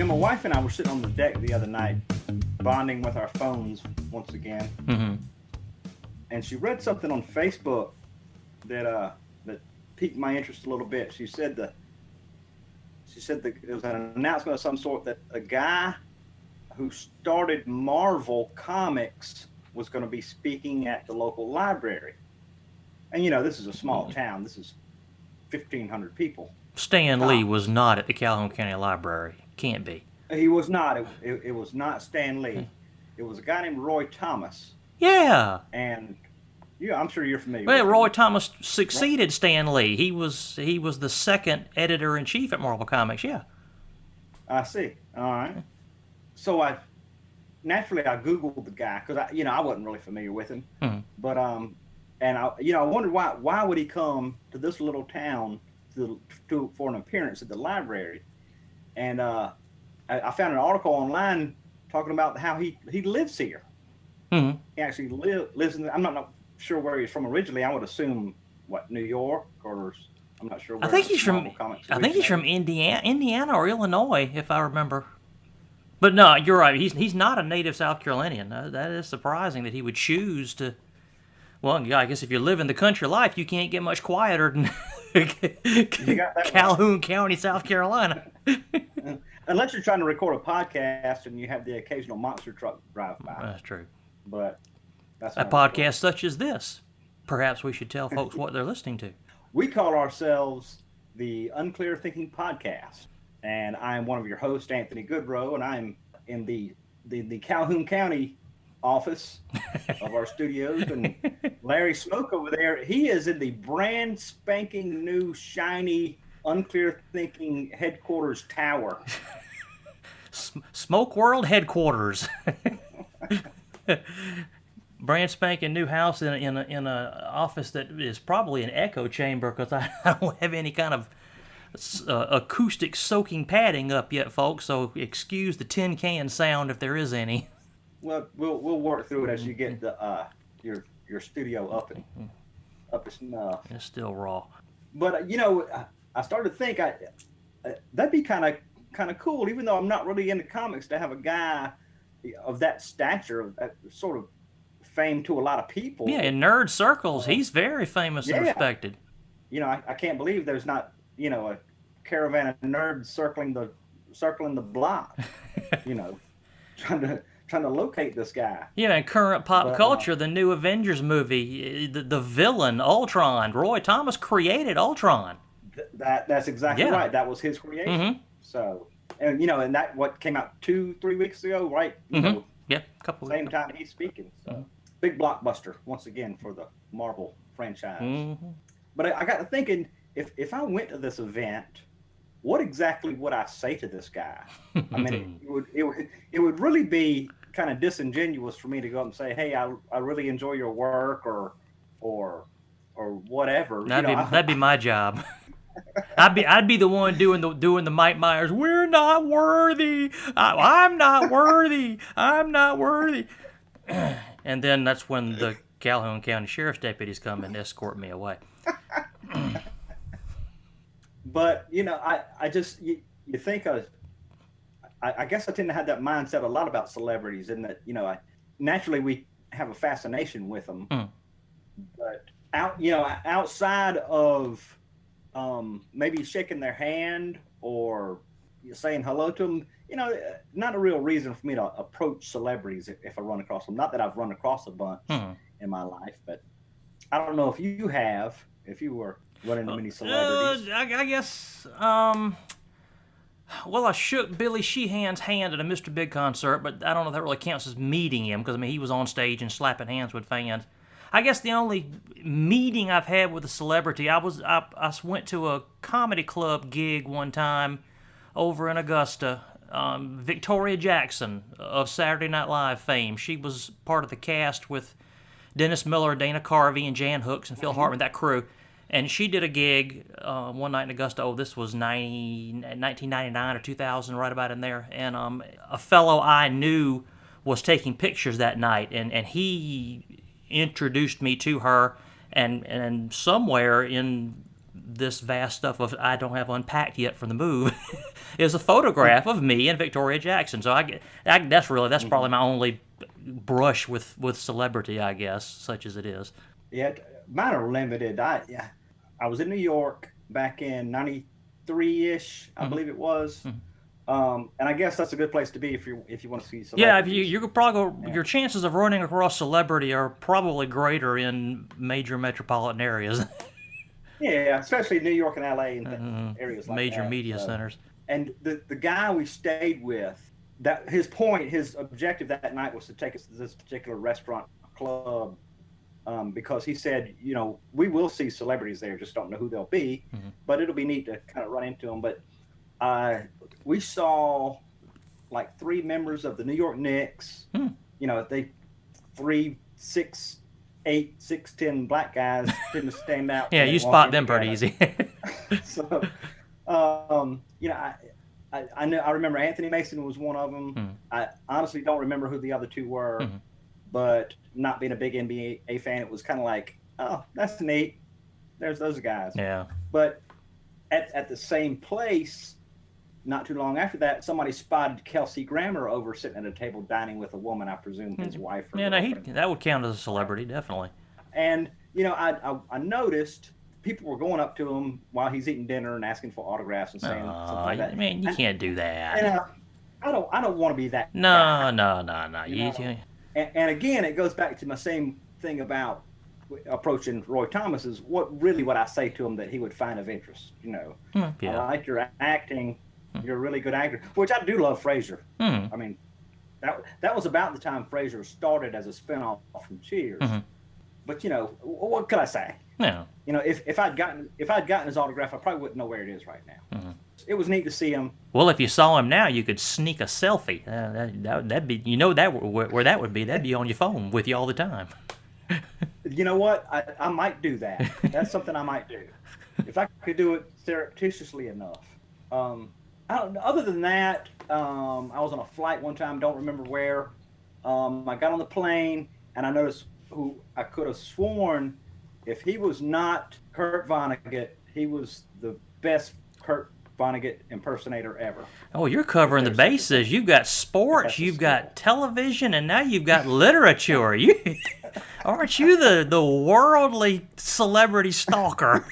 My wife and I were sitting on the deck the other night, bonding with our phones once again. Mm-hmm. And she read something on Facebook that piqued my interest a little bit. She said that it was an announcement of some sort that a guy who started Marvel Comics was going to be speaking at the local library. And this is a small town. This is 1,500 people. Stan Lee was not at the Calhoun County Library. Can't be. He was not. It was not Stan Lee. It was a guy named Roy Thomas. Yeah. And I'm sure you're familiar Well, with Roy him. Thomas succeeded Stan Lee. He was the second editor-in-chief at Marvel Comics, yeah. I see. All right. So I Googled the guy because I wasn't really familiar with him. Mm-hmm. But I wondered why would he come to this little town for an appearance at the library, and I found an article online talking about how he lives here. Mm-hmm. He actually lives in. I'm not sure where he's from originally. I would assume New York, or I'm not sure. Where I think he's from Indiana or Illinois, if I remember. But no, you're right. He's not a native South Carolinian. That is surprising that he would choose to. Well, yeah, I guess if you live in the country life, you can't get much quieter than Calhoun County, South Carolina. Unless you're trying to record a podcast and you have the occasional monster truck drive by. That's true. But that's a podcast such as this. Perhaps we should tell folks what they're listening to. We call ourselves the Unclear Thinking Podcast. And I'm one of your hosts, Anthony Goodrow, and I'm in the Calhoun County office of our studios. And Larry Smoke over there, he is in the brand spanking new, shiny, Unclear Thinking headquarters tower. Smoke World headquarters. Brand spanking new house in a office that is probably an echo chamber because I don't have any kind of acoustic soaking padding up yet, folks. So excuse the tin can sound if there is any. Well, we'll work through it as you get the your studio up to snuff. It's still raw. But I started to think that'd be kind of cool, even though I'm not really into comics, to have a guy of that stature, of that sort of fame to a lot of people. Yeah, in nerd circles, he's very famous and respected. I can't believe there's not a caravan of nerds circling the block. Trying to locate this guy. Yeah, in current pop culture, the new Avengers movie, the villain Ultron, Roy Thomas created Ultron. That's exactly right. That was his creation. Mm-hmm. So, and that what came out 2-3 weeks ago, right? Yeah, a couple same time he's speaking. So, big blockbuster once again for the Marvel franchise. Mm-hmm. But I got to thinking, if I went to this event, what exactly would I say to this guy? I mean, it would really be kind of disingenuous for me to go up and say, "Hey, I really enjoy your work," or whatever. That'd be my job. I'd be the one doing the Mike Myers. We're not worthy. I'm not worthy. I'm not worthy. And then that's when the Calhoun County Sheriff's deputies come and escort me away. But I just you think I guess I tend to have that mindset a lot about celebrities, in that naturally we have a fascination with them, but outside of maybe shaking their hand or saying hello to them, not a real reason for me to approach celebrities if I run across them. Not that I've run across a bunch in my life, but I don't know if you have, if you were running into many celebrities. I guess, well, I shook Billy Sheehan's hand at a Mr. Big concert, but I don't know if that really counts as meeting him, because, he was on stage and slapping hands with fans. I guess the only meeting I've had with a celebrity, I went to a comedy club gig one time over in Augusta. Victoria Jackson of Saturday Night Live fame. She was part of the cast with Dennis Miller, Dana Carvey, and Jan Hooks and Phil Hartman, that crew. And she did a gig one night in Augusta. This was 1999 or 2000, right about in there. And a fellow I knew was taking pictures that night, and he introduced me to her. And somewhere in this vast stuff of I don't have unpacked yet from the move is a photograph of me and Victoria Jackson. So that's probably my only brush with celebrity, I guess, such as it is. Yeah, mine are limited. I was in New York back in '93-ish, I believe it was. And I guess that's a good place to be if you want to see celebrities. Yeah, if you could probably your chances of running across celebrity are probably greater in major metropolitan areas. Yeah, especially New York and LA and areas like major that. media centers. And the guy we stayed with, that his objective that night was to take us to this particular restaurant club, because he said, we will see celebrities there, just don't know who they'll be, but it'll be neat to kind of run into them. But we saw like 3 members of the New York Knicks. They 3, 6, 8, 6'10" black guys didn't stand out. Yeah, you spot them pretty easy. So, I remember Anthony Mason was one of them. I honestly don't remember who the other 2 were, but not being a big NBA fan, it was kind of like, oh, that's neat. There's those guys. Yeah. But at the same place, not too long after that, somebody spotted Kelsey Grammer over sitting at a table dining with a woman, I presume his wife. Yeah, that would count as a celebrity, definitely. And, I noticed people were going up to him while he's eating dinner and asking for autographs and saying something like that. Man, you can't do that. And, I don't want to be that No. And again, it goes back to my same thing about approaching Roy Thomas is what I say to him that he would find of interest. I like your acting. You're a really good actor, which I do love Frasier. I mean, that was about the time Frasier started as a spinoff from Cheers. But what could I say? Yeah. If I'd gotten his autograph, I probably wouldn't know where it is right now. It was neat to see him. Well, if you saw him now, you could sneak a selfie. That'd be, where that would be. That'd be on your phone with you all the time. You know what? I might do that. That's something I might do if I could do it surreptitiously enough. Other than that, I was on a flight one time, don't remember where. I got on the plane, and I noticed who I could have sworn, if he was not Kurt Vonnegut, he was the best Kurt Vonnegut impersonator ever. Oh, you're covering the bases. You've got sports, you've got television, and now you've got literature. Aren't you the worldly celebrity stalker?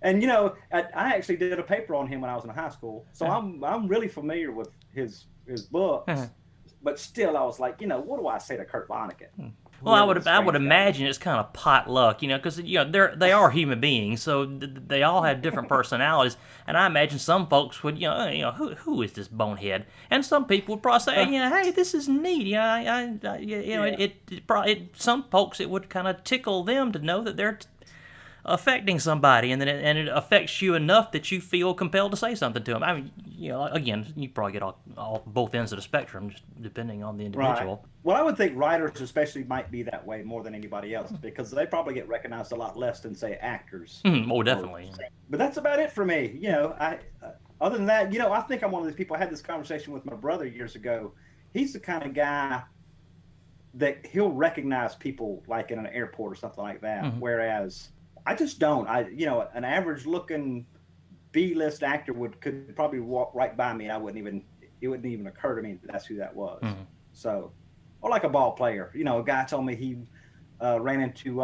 And I actually did a paper on him when I was in high school, so I'm really familiar with his books. But still, I was like, what do I say to Kurt Vonnegut? Well, I would imagine it's kind of potluck, because they are human beings, so they all have different personalities, and I imagine some folks would, who is this bonehead? And some people would probably say, hey, this is neat. Some folks it would kind of tickle them to know that they're affecting somebody, and then it affects you enough that you feel compelled to say something to them. I mean, again, you probably get all both ends of the spectrum, just depending on the individual. Right. Well, I would think writers especially might be that way more than anybody else, because they probably get recognized a lot less than, say, actors. Oh, definitely. But that's about it for me. Other than that, I think I'm one of these people. I had this conversation with my brother years ago. He's the kind of guy that he'll recognize people like in an airport or something like that, whereas I just don't. An average-looking B-list actor could probably walk right by me, and it wouldn't even occur to me that that's who that was. So, or like a ball player. A guy told me he ran into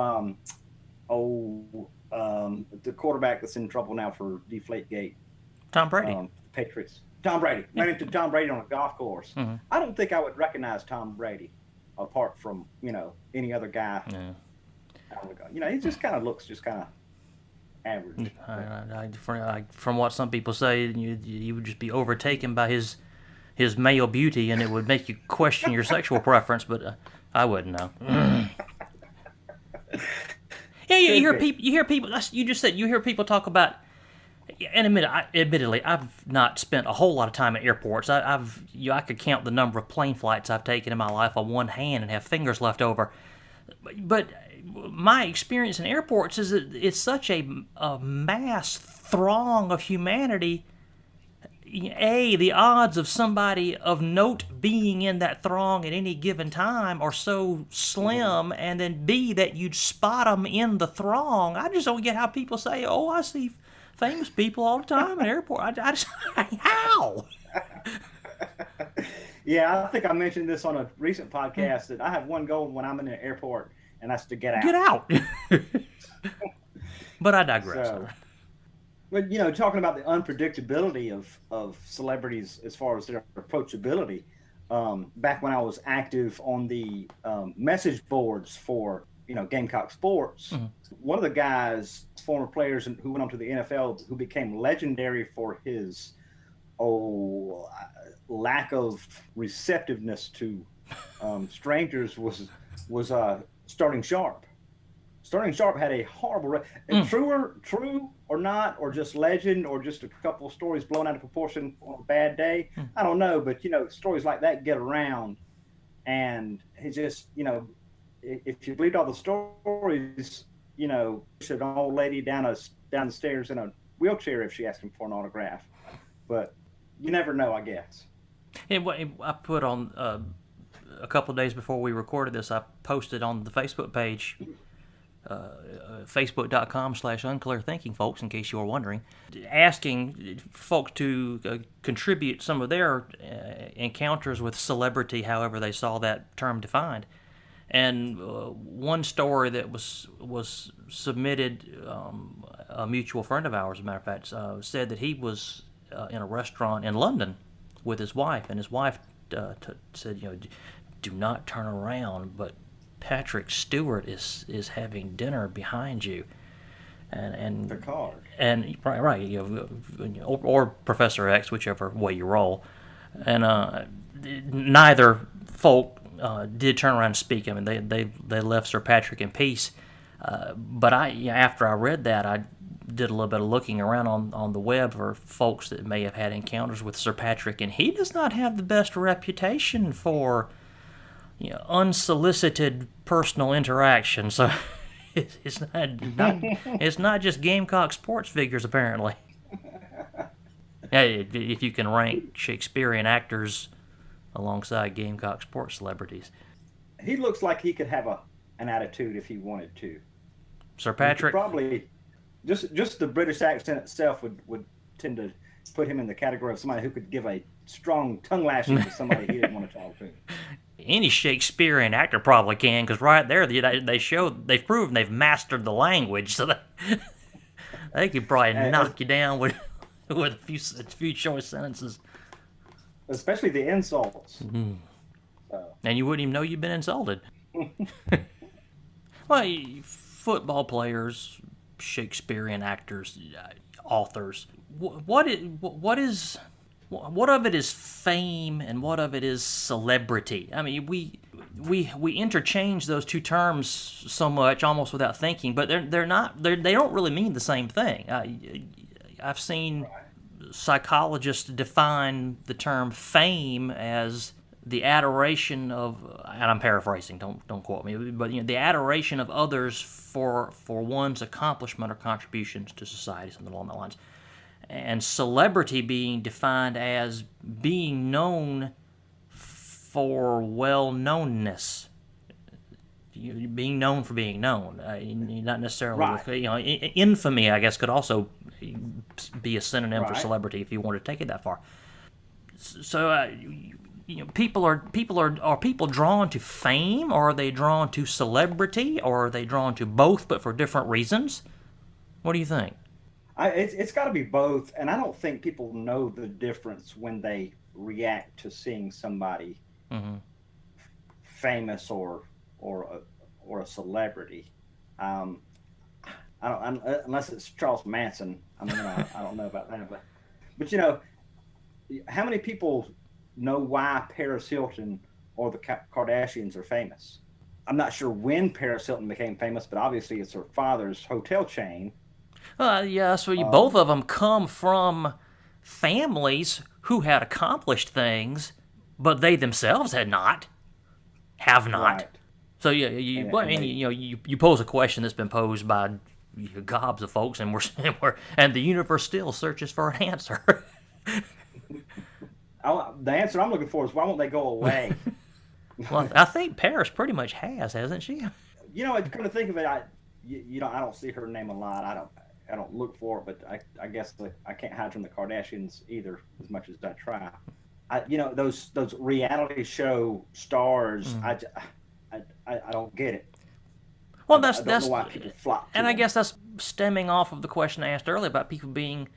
the quarterback that's in trouble now for Deflategate. Tom Brady. Patriots. Tom Brady. Ran into Tom Brady on a golf course. I don't think I would recognize Tom Brady apart from any other guy. He just kind of looks kind of average. From what some people say, you would just be overtaken by his male beauty, and it would make you question your sexual preference. But I wouldn't know. Yeah, you hear people. You just said you hear people talk about. And admittedly, I've not spent a whole lot of time at airports. I could count the number of plane flights I've taken in my life on one hand and have fingers left over. But my experience in airports is that it's such a mass throng of humanity. the odds of somebody of note being in that throng at any given time are so slim, and then B, that you'd spot them in the throng. I just don't get how people say, "Oh, I see famous people all the time in the airport." I just how? Yeah, I think I mentioned this on a recent podcast that I have one goal when I'm in the airport, and that's to get out. Get out. But I digress. So, but talking about the unpredictability of celebrities as far as their approachability, back when I was active on the message boards for Gamecock Sports, one of the guys, former players who went on to the NFL, who became legendary for his lack of receptiveness to strangers was Starting Sharp. Starting Sharp had a horrible true or not, or just legend, or just a couple of stories blown out of proportion on a bad day. I don't know, but stories like that get around, and he just if you believed all the stories, should an old lady down the stairs in a wheelchair if she asked him for an autograph. But you never know, I guess. I put on a couple of days before we recorded this, I posted on the Facebook page, facebook.com/unclearthinking, folks, in case you were wondering, asking folks to contribute some of their encounters with celebrity, however they saw that term defined. And one story that was submitted, a mutual friend of ours, as a matter of fact, said that he was in a restaurant in London with his wife, and his wife said, do not turn around, but Patrick Stewart is having dinner behind you, and the card, and right, or Professor X, whichever way you roll, and neither folk did turn around and speak. I mean, they left Sir Patrick in peace. But after I read that, I did a little bit of looking around on the web for folks that may have had encounters with Sir Patrick, and he does not have the best reputation for unsolicited personal interaction. So it's not just Gamecock sports figures, apparently. If you can rank Shakespearean actors alongside Gamecock sports celebrities. He looks like he could have an attitude if he wanted to. Sir Patrick? Probably just the British accent itself would tend to put him in the category of somebody who could give a strong tongue lashing to somebody he didn't want to talk to. Any Shakespearean actor probably can, because right there they've proven they've mastered the language, so they could probably knock you down with a few choice sentences. Especially the insults. Mm-hmm. And you wouldn't even know you'd been insulted. Well, football players, Shakespearean actors, authors. What of it is fame and what of it is celebrity? I mean, we interchange those two terms so much, almost without thinking, but they don't really mean the same thing. I've seen psychologists define the term fame as the adoration of, and I'm paraphrasing, don't quote me, but the adoration of others for one's accomplishment or contributions to society, something along that lines. And celebrity being defined as being known for well-knownness. Being known for being known, not necessarily right. With, infamy, I guess, could also be a synonym for celebrity if you want to take it that far. So, people are drawn to fame, or are they drawn to celebrity, or are they drawn to both but for different reasons? What do you think? It's got to be both, and I don't think people know the difference when they react to seeing somebody famous or a celebrity. I don't, unless it's Charles Manson. I mean, I don't know about that, but how many people know why Paris Hilton or the Kardashians are famous? I'm not sure when Paris Hilton became famous, but obviously it's her father's hotel chain. Yeah, so both of them come from families who had accomplished things, but they themselves have not. Right. So you pose a question that's been posed by gobs of folks, and the universe still searches for an answer. The answer I'm looking for is why won't they go away? Well, I think Paris pretty much has, hasn't she? I come to think of it, I don't see her name a lot. I don't look for it, but I guess I can't hide from the Kardashians either, as much as I try. Those reality show stars. Mm. I don't get it. Well, I don't know why people flock to and I them. guess that's stemming off of the question I asked earlier about people being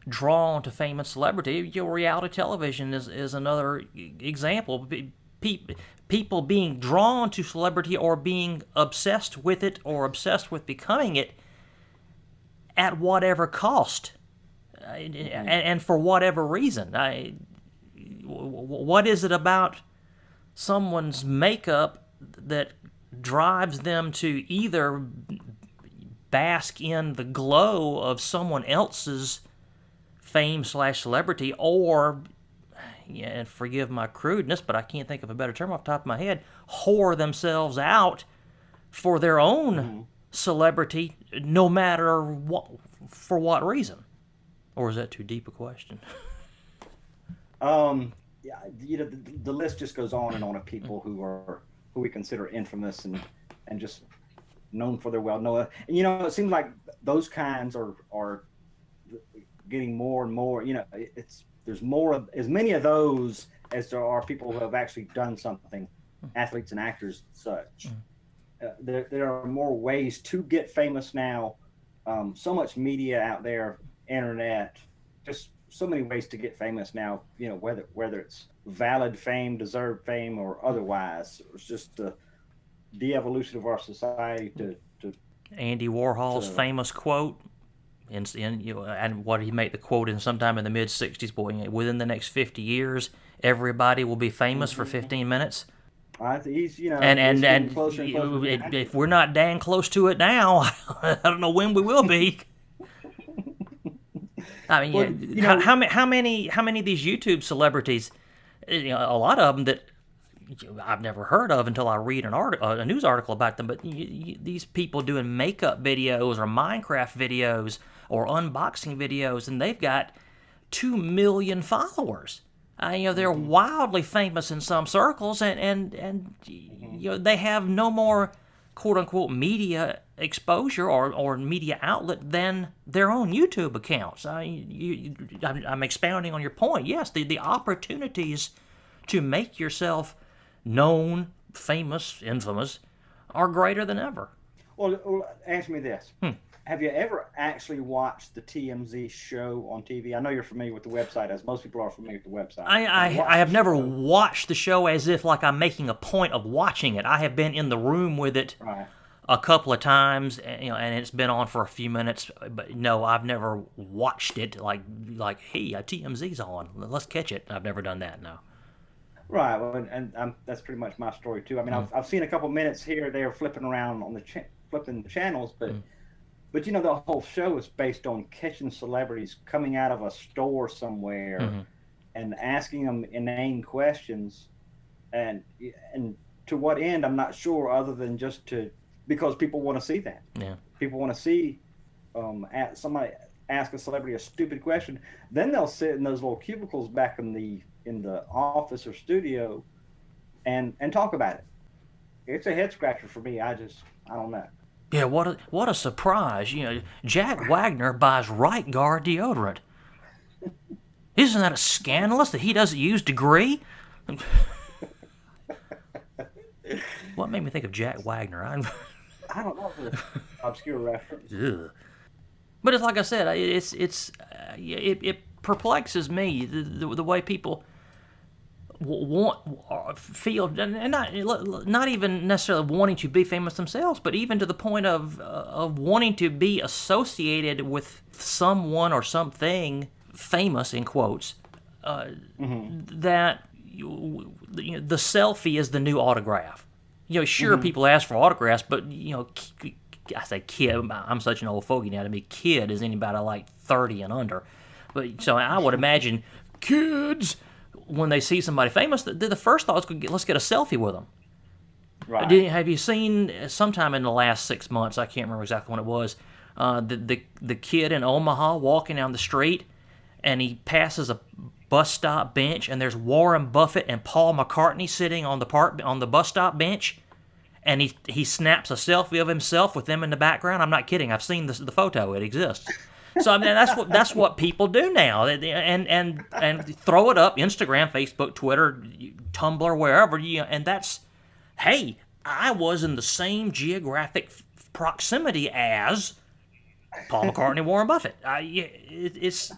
drawn to fame and celebrity. Reality television is another example. People being drawn to celebrity or being obsessed with it or obsessed with becoming it at whatever cost and for whatever reason. What is it about someone's makeup that drives them to either bask in the glow of someone else's fame/celebrity, or, yeah, and forgive my crudeness, but I can't think of a better term off the top of my head, whore themselves out for their own celebrity, no matter what, for what reason? Or is that too deep a question? Yeah, the list just goes on and on of people who we consider infamous and just known for their well known. And it seems like those kinds are getting more and more. There's more of as many of those as there are people who have actually done something, athletes and actors and such. There are more ways to get famous now. So much media out there, internet, just so many ways to get famous now. Whether it's valid fame, deserved fame, or otherwise. It's just the de-evolution of our society to Andy Warhol's famous quote, and what he made the quote in sometime in the mid '60s. Boy, within the next 50 years, everybody will be famous for 15 minutes. He's And getting closer and closer to that. if we're not dang close to it now, I don't know when we will be. I mean, Well, how many of these YouTube celebrities? A lot of them that I've never heard of until I read a news article about them. But these people doing makeup videos or Minecraft videos or unboxing videos, and they've got 2 million followers. They're wildly famous in some circles, and they have no more quote unquote media exposure or media outlet than their own YouTube accounts. I'm expounding on your point. Yes, the opportunities to make yourself known, famous, infamous, are greater than ever. Well, answer me this. Have you ever actually watched the TMZ show on TV? I know you're familiar with the website, as most people are familiar with the website. I have never watched the show as if like I'm making a point of watching it. I have been in the room with it a couple of times, and it's been on for a few minutes. But no, I've never watched it like hey, TMZ's on, let's catch it. I've never done that. No. Right. Well, and that's pretty much my story too. I mean, I've seen a couple minutes here or there flipping around on flipping the channels, but the whole show is based on catching celebrities coming out of a store somewhere and asking them inane questions, and to what end I'm not sure, other than just because people want to see that. Yeah. People want to see somebody ask a celebrity a stupid question, then they'll sit in those little cubicles back in the office or studio and talk about it. It's a head scratcher for me. I don't know. Yeah, what a surprise. Jack Wagner buys Right Guard deodorant. Isn't that a scandalous that he doesn't use Degree? What made me think of Jack Wagner? I don't know if it's an obscure reference. Ugh. But it's like I said, it perplexes me the way people feel, and not even necessarily wanting to be famous themselves, but even to the point of wanting to be associated with someone or something famous in quotes. That the selfie is the new autograph. Sure, people ask for autographs, but I say kid. I'm such an old fogey now. To me, kid is anybody like 30 and under. But so I would imagine kids, when they see somebody famous, the first thought is, let's get a selfie with them. Right. Have you seen sometime in the last 6 months? I can't remember exactly when it was. The kid in Omaha walking down the street, and he passes a bus stop bench, and there's Warren Buffett and Paul McCartney sitting on the bus stop bench, and he snaps a selfie of himself with them in the background. I'm not kidding. I've seen the photo. It exists. So I mean, that's what people do now, and throw it up Instagram, Facebook, Twitter, Tumblr, wherever and that's, hey, I was in the same geographic proximity as Paul McCartney, Warren Buffett. It's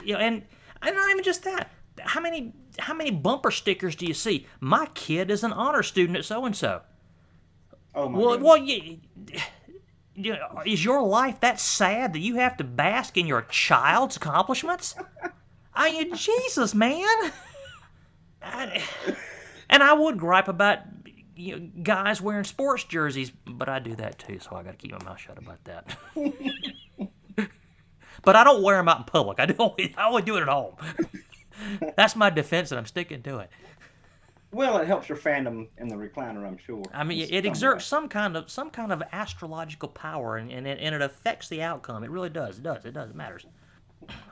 and not even just that. How many bumper stickers do you see? My kid is an honor student at so and so. Oh my Well, is your life that sad that you have to bask in your child's accomplishments? Jesus, man. And I would gripe about guys wearing sports jerseys, but I do that too, so I got to keep my mouth shut about that. But I don't wear them out in public. I only do it at home. That's my defense, and I'm sticking to it. Well, it helps your fandom in the recliner, I'm sure. I mean, it exerts some kind of astrological power, and it affects the outcome. It really does. It does. It matters.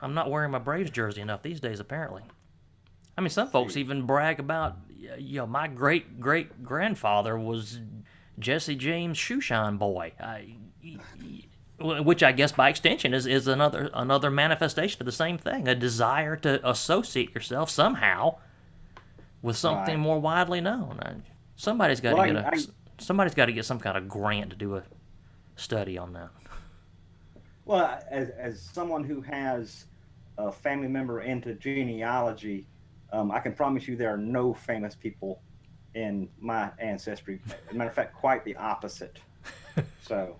I'm not wearing my Braves jersey enough these days, apparently. I mean, some folks even brag about, my great-great-grandfather was Jesse James Shoeshine Boy, which I guess by extension is another manifestation of the same thing, a desire to associate yourself somehow with something more widely known. Somebody's got to get some kind of grant to do a study on that. Well, as someone who has a family member into genealogy, I can promise you there are no famous people in my ancestry. As a matter of fact, quite the opposite. So,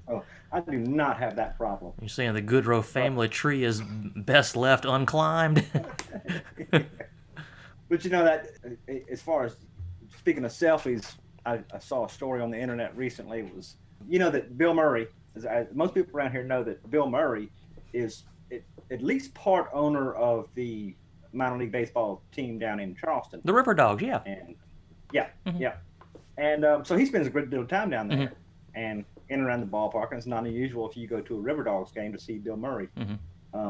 I do not have that problem. You're saying the Goodrow family tree is best left unclimbed? But that, as far as speaking of selfies, I saw a story on the internet recently. It was, that Bill Murray, most people around here know that Bill Murray is at least part owner of the minor league baseball team down in Charleston. The River Dogs, yeah. And yeah. And so he spends a great deal of time down there and in and around the ballpark. And it's not unusual if you go to a River Dogs game to see Bill Murray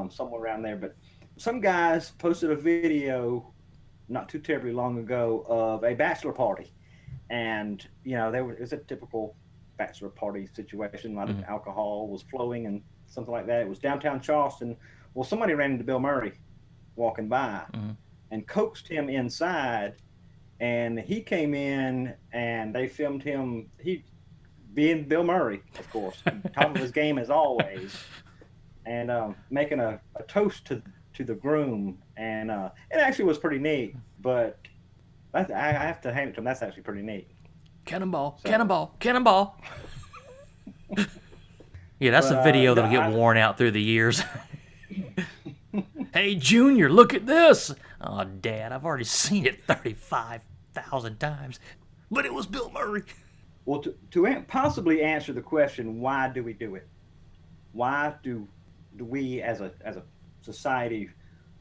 somewhere around there. But some guys posted a video not too terribly long ago of a bachelor party, and it was a typical bachelor party situation. A lot of alcohol was flowing and something like that. It was downtown Charleston. Well, somebody ran into Bill Murray walking by and coaxed him inside, and he came in and they filmed him. He being Bill Murray, of course, top of his game as always, and making a toast to the groom, and it actually was pretty neat. But I have to hand it to him. That's actually pretty neat. Cannonball, cannonball, cannonball. Yeah, that's a video that'll get worn out through the years. Hey, Junior, look at this. Oh, Dad, I've already seen it 35,000 times. But it was Bill Murray. Well, to possibly answer the question, why do we do it? Why do we as a society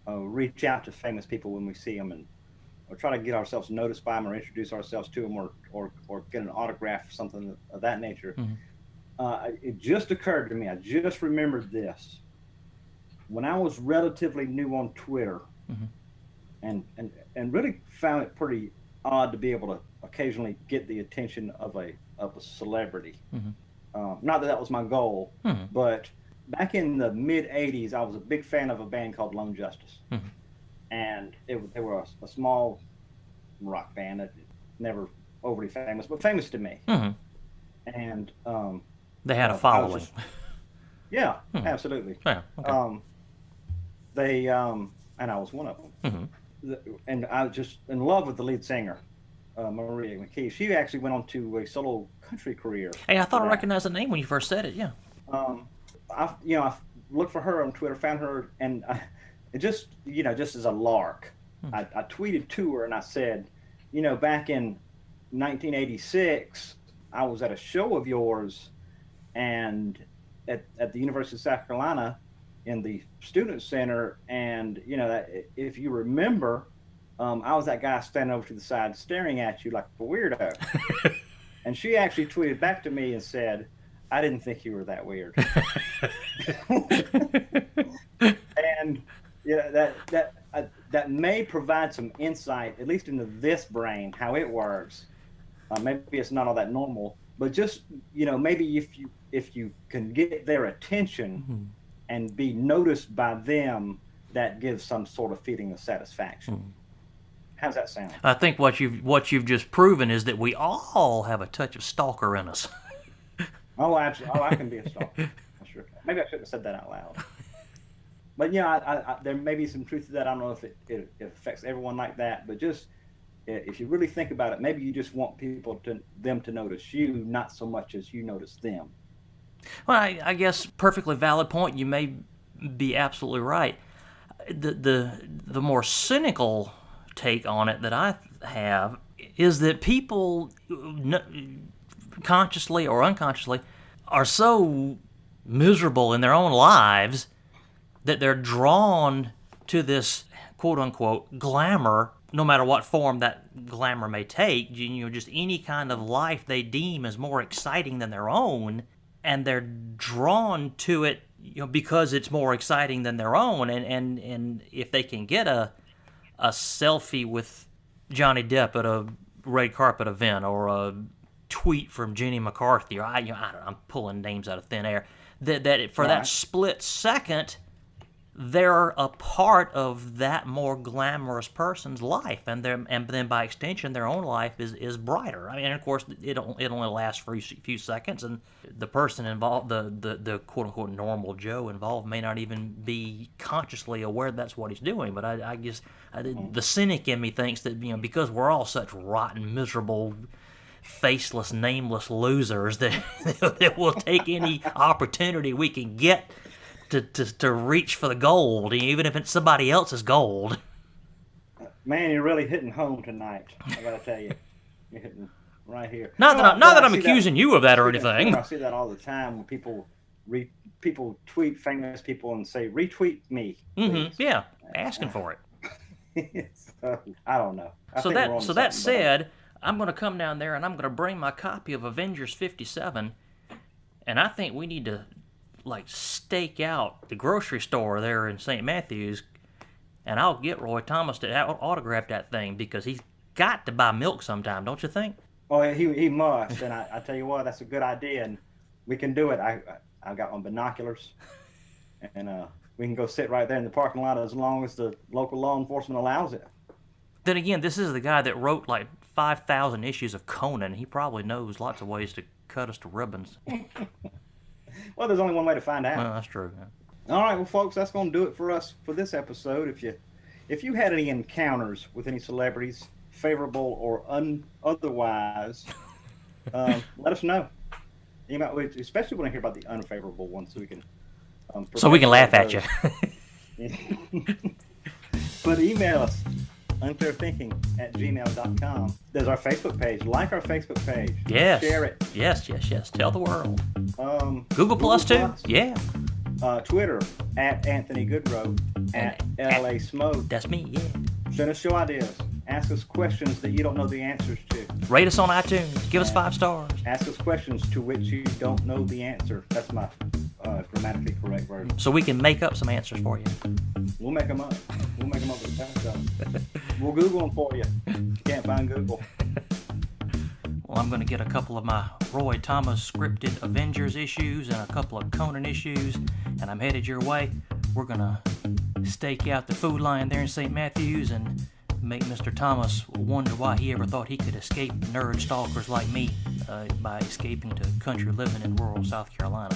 reach out to famous people when we see them, or try to get ourselves noticed by them, or introduce ourselves to them, or get an autograph or something of that nature? It just occurred to me. I just remembered this. When I was relatively new on Twitter, and really found it pretty odd to be able to occasionally get the attention of a celebrity. Not that was my goal, but back in the mid '80s, I was a big fan of a band called Lone Justice, and they were a small rock band that never overly famous, but famous to me. And they had a following. Yeah, absolutely. Yeah, okay. They and I was one of them. And I was just in love with the lead singer, Maria McKee. She actually went on to a solo country career. Hey, I thought I recognized the name when you first said it. Yeah. I looked for her on Twitter, found her, and it just as a lark, I tweeted to her and I said, back in 1986, I was at a show of yours, and at the University of South Carolina, in the student center, and if you remember, I was that guy standing over to the side staring at you like a weirdo. And she actually tweeted back to me and said, I didn't think you were that weird. And that may provide some insight, at least into this brain, how it works. Maybe it's not all that normal, but just maybe if you can get their attention and be noticed by them, that gives some sort of feeling of satisfaction. How's that sound? I think what you've just proven is that we all have a touch of stalker in us. Oh, absolutely. Oh, I can be a stalker. Sure. Maybe I shouldn't have said that out loud. But I there may be some truth to that. I don't know if it affects everyone like that, but just if you really think about it, maybe you just want them to notice you, not so much as you notice them. Well, I guess perfectly valid point. You may be absolutely right. The more cynical take on it that I have is that people, consciously or unconsciously, are so miserable in their own lives that they're drawn to this quote-unquote glamour, no matter what form that glamour may take, just any kind of life they deem as more exciting than their own, and they're drawn to it because it's more exciting than their own, and if they can get a selfie with Johnny Depp at a red carpet event, or a tweet from Jenny McCarthy, or I don't know, I'm pulling names out of thin air, that for that split second, they're a part of that more glamorous person's life, and then by extension, their own life is brighter. I mean, of course, it only lasts for a few seconds, and the person involved, the quote unquote normal Joe involved, may not even be consciously aware that's what he's doing. But I guess the cynic in me thinks that because we're all such rotten, miserable, faceless, nameless losers that we'll take any opportunity we can get to reach for the gold, even if it's somebody else's gold. Man, you're really hitting home tonight. I gotta tell you, you're hitting right here. Not that I'm accusing you of that or anything. I see that all the time when people tweet famous people and say, "Retweet me." Yeah, asking for it. So, I don't know. So that said, I'm going to come down there and I'm going to bring my copy of Avengers 57, and I think we need to stake out the grocery store there in St. Matthews, and I'll get Roy Thomas to autograph that thing, because he's got to buy milk sometime, don't you think? Oh, he must, and I tell you what, that's a good idea, and we can do it. I've got my binoculars, and we can go sit right there in the parking lot as long as the local law enforcement allows it. Then again, this is the guy that wrote 5,000 issues of Conan. He probably knows lots of ways to cut us to ribbons. Well, there's only one way to find out. Well, that's true. Yeah. All right, well, folks, that's going to do it for us for this episode. If you had any encounters with any celebrities, favorable or otherwise, let us know. Especially when I hear about the unfavorable ones, so we can laugh at you. But email us, unclearthinking@gmail.com. There's our Facebook page. Like our Facebook page. Yes. Share it. Yes. Tell the world. Google Plus too. Yeah. Twitter @Anthony Goodrow, @LA Smoke. That's me. Yeah. Send us show ideas. Ask us questions that you don't know the answers to. Rate us on iTunes. Give us 5 stars. Ask us questions to which you don't know the answer. That's my grammatically correct version. So we can make up some answers for you. We'll make them up. With that. We'll Google them for you. You can't find Google. Well, I'm going to get a couple of my Roy Thomas scripted Avengers issues and a couple of Conan issues, and I'm headed your way. We're going to stake out the Food Lion there in St. Matthews and make Mr. Thomas wonder why he ever thought he could escape nerd stalkers like me by escaping to country living in rural South Carolina.